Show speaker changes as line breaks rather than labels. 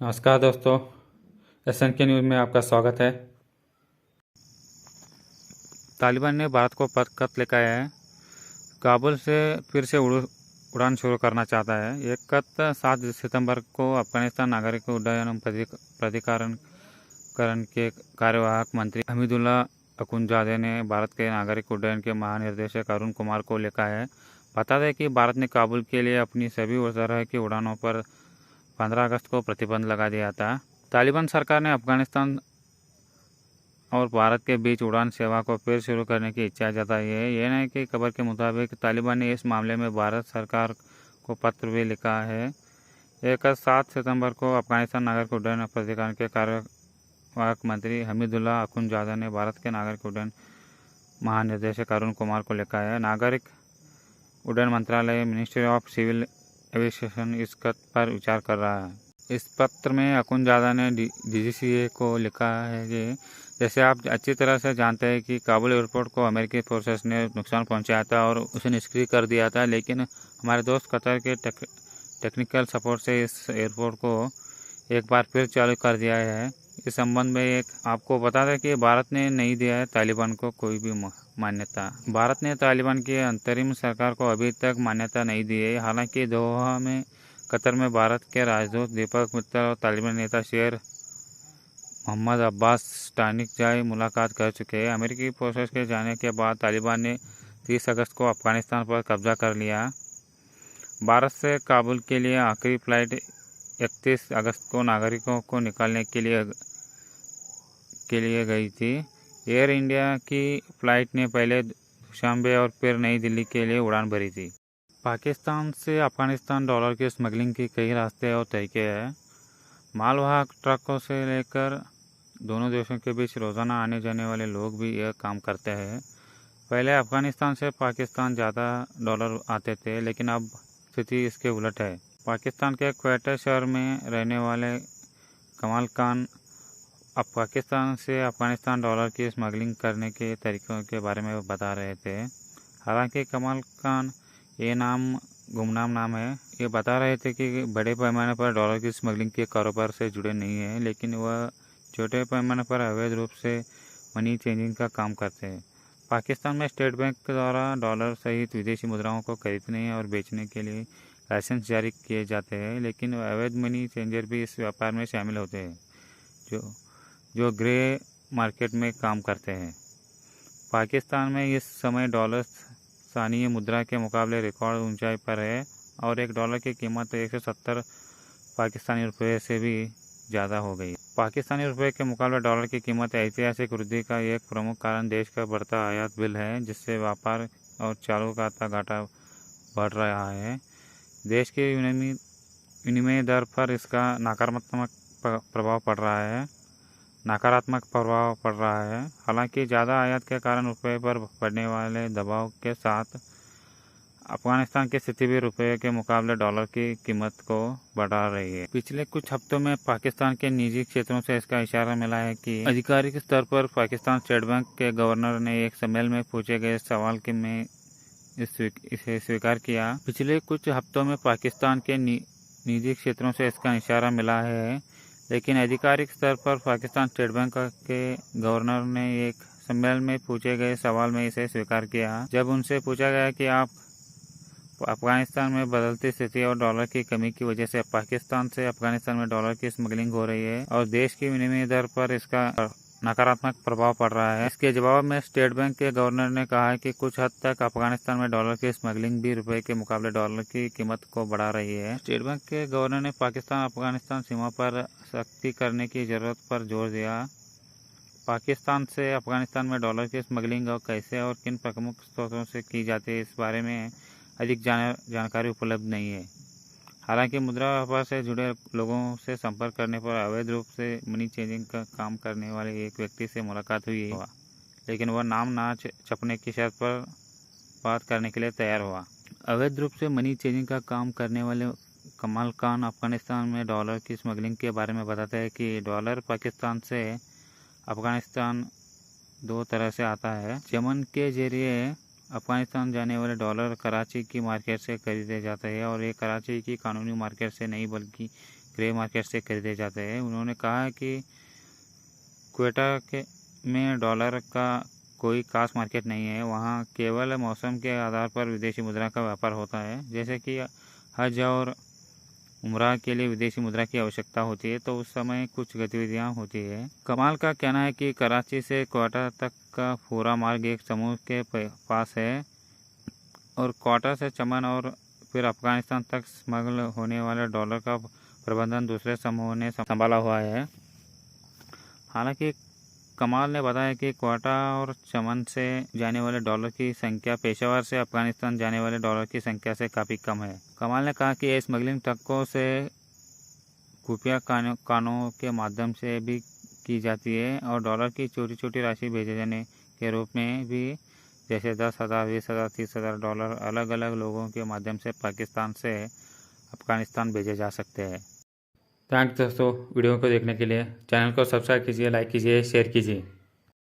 नमस्कार दोस्तों, SNK news में आपका स्वागत है। तालिबान ने भारत को खत लिखा है। काबुल से फिर से उड़ान शुरू करना चाहता है। ये खत 7 सितंबर को अफगानिस्तान नागरिक उड्डयन प्राधिकरण के कार्यवाहक मंत्री हमीदुल्लाह अखुंदजादे ने भारत के नागरिक उड्डयन के महानिदेशक अरुण कुमार को लिखा है। बता दें कि भारत ने काबुल के लिए अपनी सभी तरह की उड़ानों पर 15 अगस्त को प्रतिबंध लगा दिया था। तालिबान सरकार ने अफगानिस्तान और भारत के बीच उड़ान सेवा को फिर शुरू करने की इच्छा जताई है। एएनआई की खबर के मुताबिक तालिबान ने इस मामले में भारत सरकार को पत्र भी लिखा है। एक 7 सितंबर को अफगानिस्तान नागरिक उड्डयन प्राधिकरण के कार्यवाहक मंत्री हमीदुल्लाह अखुंदजादा ने भारत के नागरिक उड्डयन महानिदेशक अरुण कुमार को लिखा है। नागरिक उड्डयन मंत्रालय मिनिस्ट्री ऑफ सिविल एविएशन इस खत पर विचार कर रहा है। इस पत्र में अखुंदजादा ने DGCA को लिखा है कि जैसे आप अच्छी तरह से जानते हैं कि काबुल एयरपोर्ट को अमेरिकी फोर्सेस ने नुकसान पहुंचाया था और उसे निष्क्रिय कर दिया था, लेकिन हमारे दोस्त कतर के टेक्निकल सपोर्ट से इस एयरपोर्ट को एक बार फिर चालू कर दिया है। इस संबंध में आपको बता दें कि भारत ने नहीं दिया है तालिबान को कोई भी मान्यता। भारत ने तालिबान की अंतरिम सरकार को अभी तक मान्यता नहीं दी है। हालांकि दोहा में कतर में भारत के राजदूत दीपक मित्तल और तालिबान नेता शेर मोहम्मद अब्बास स्टानिकजाई मुलाकात कर चुके हैं। अमेरिकी फोर्सेस के जाने के बाद तालिबान ने 30 अगस्त को अफगानिस्तान पर कब्जा कर लिया। भारत से काबुल के लिए आखिरी फ्लाइट 31 अगस्त को नागरिकों को निकालने के लिए गई थी। एयर इंडिया की फ्लाइट ने पहले दुशांबे और फिर नई दिल्ली के लिए उड़ान भरी थी। पाकिस्तान से अफगानिस्तान डॉलर की स्मगलिंग के कई रास्ते और तरीके हैं। मालवाहक ट्रकों से लेकर दोनों देशों के बीच रोज़ाना आने जाने वाले लोग भी यह काम करते हैं। पहले अफगानिस्तान से पाकिस्तान ज़्यादा डॉलर आते थे, लेकिन अब स्थिति इसके उलट है। पाकिस्तान के क्वेटा शहर में रहने वाले कमाल खान अब पाकिस्तान से अफगानिस्तान डॉलर की स्मगलिंग करने के तरीक़ों के बारे में बता रहे थे। हालांकि कमाल खान ये नाम गुमनाम नाम है। ये बता रहे थे कि बड़े पैमाने पर डॉलर की स्मगलिंग के कारोबार से जुड़े नहीं हैं, लेकिन वह छोटे पैमाने पर अवैध रूप से मनी चेंजिंग का काम करते हैं। पाकिस्तान में स्टेट बैंक द्वारा डॉलर सहित विदेशी मुद्राओं को खरीदने और बेचने के लिए लाइसेंस जारी किए जाते हैं, लेकिन अवैध मनी चेंजर भी इस व्यापार में शामिल होते हैं जो ग्रे मार्केट में काम करते हैं। पाकिस्तान में इस समय डॉलर स्थानीय मुद्रा के मुकाबले रिकॉर्ड ऊंचाई पर है और एक डॉलर की कीमत 170 पाकिस्तानी रुपये से भी ज़्यादा हो गई। पाकिस्तानी रुपये के मुकाबले डॉलर की कीमत ऐतिहासिक वृद्धि का एक प्रमुख कारण देश का बढ़ता आयात बिल है, जिससे व्यापार और चालू खाता घाटा बढ़ रहा है। देश की विनिमय दर पर इसका नकारात्मक प्रभाव पड़ रहा है। हालांकि ज़्यादा आयात के कारण रुपये पर पड़ने वाले दबाव के साथ अफगानिस्तान की स्थिति भी रुपये के मुकाबले डॉलर की कीमत को बढ़ा रही है। पिछले कुछ हफ्तों में पाकिस्तान के निजी क्षेत्रों से इसका इशारा मिला है कि आधिकारिक स्तर पर पाकिस्तान स्टेट बैंक के गवर्नर ने एक सम्मेलन में पूछे गए सवाल में इसे स्वीकार किया। पिछले कुछ हफ्तों में पाकिस्तान के निजी क्षेत्रों से इसका इशारा मिला है, लेकिन आधिकारिक स्तर पर पाकिस्तान स्टेट बैंक के गवर्नर ने एक सम्मेलन में पूछे गए सवाल में इसे स्वीकार किया। जब उनसे पूछा गया कि आप अफगानिस्तान में बदलती स्थिति और डॉलर की कमी की वजह से पाकिस्तान से अफगानिस्तान में डॉलर की स्मगलिंग हो रही है और देश की विनिमय दर पर इसका नकारात्मक प्रभाव पड़ रहा है, इसके जवाब में स्टेट बैंक के गवर्नर ने कहा कि कुछ हद तक अफगानिस्तान में डॉलर की स्मगलिंग भी रुपये के मुकाबले डॉलर की कीमत को बढ़ा रही है। स्टेट बैंक के गवर्नर ने पाकिस्तान अफगानिस्तान सीमा पर सख्ती करने की जरूरत पर जोर दिया। पाकिस्तान से अफगानिस्तान में डॉलर की स्मगलिंग और कैसे और किन प्रमुख स्रोतों से की जाती है, इस बारे में अधिक जानकारी उपलब्ध नहीं है। हालांकि मुद्रा व्यापार से जुड़े लोगों से संपर्क करने पर अवैध रूप से मनी चेंजिंग का काम करने वाले एक व्यक्ति से मुलाकात हुई, लेकिन वह नाम ना छपने की शर्त पर बात करने के लिए तैयार हुआ। अवैध रूप से मनी चेंजिंग का काम करने वाले कमाल खान अफगानिस्तान में डॉलर की स्मगलिंग के बारे में बताते हैं कि डॉलर पाकिस्तान से अफगानिस्तान दो तरह से आता है। यमन के जरिए अफगानिस्तान जाने वाले डॉलर कराची की मार्केट से खरीदे जाते हैं और ये कराची की कानूनी मार्केट से नहीं बल्कि ग्रे मार्केट से खरीदे जाते हैं। उन्होंने कहा कि क्वेटा में डॉलर का कोई खास मार्केट नहीं है, वहाँ केवल मौसम के आधार पर विदेशी मुद्रा का व्यापार होता है। जैसे कि हज और उम्रा के लिए विदेशी मुद्रा की आवश्यकता होती है, तो उस समय कुछ गतिविधियाँ होती है। कमाल का कहना है कि कराची से क्वेटा तक का पूरा मार्ग एक समूह के पास है और क्वेटा से चमन और फिर अफगानिस्तान तक स्मगल होने वाले डॉलर का प्रबंधन दूसरे समूह ने संभाला हुआ है। हालांकि कमाल ने बताया कि क्वेटा और चमन से जाने वाले डॉलर की संख्या पेशावर से अफगानिस्तान जाने वाले डॉलर की संख्या से काफ़ी कम है। कमाल ने कहा कि ये स्मगलिंग ट्रकों से खुफिया कानों के माध्यम से भी की जाती है और डॉलर की छोटी छोटी राशि भेजे जाने के रूप में भी, जैसे 10,000, 20,000, 30,000 डॉलर अलग अलग लोगों के माध्यम से पाकिस्तान से अफगानिस्तान भेजे जा सकते हैं। थैंक्स दोस्तों वीडियो को देखने के लिए। चैनल को सब्सक्राइब कीजिए, लाइक कीजिए, शेयर कीजिए।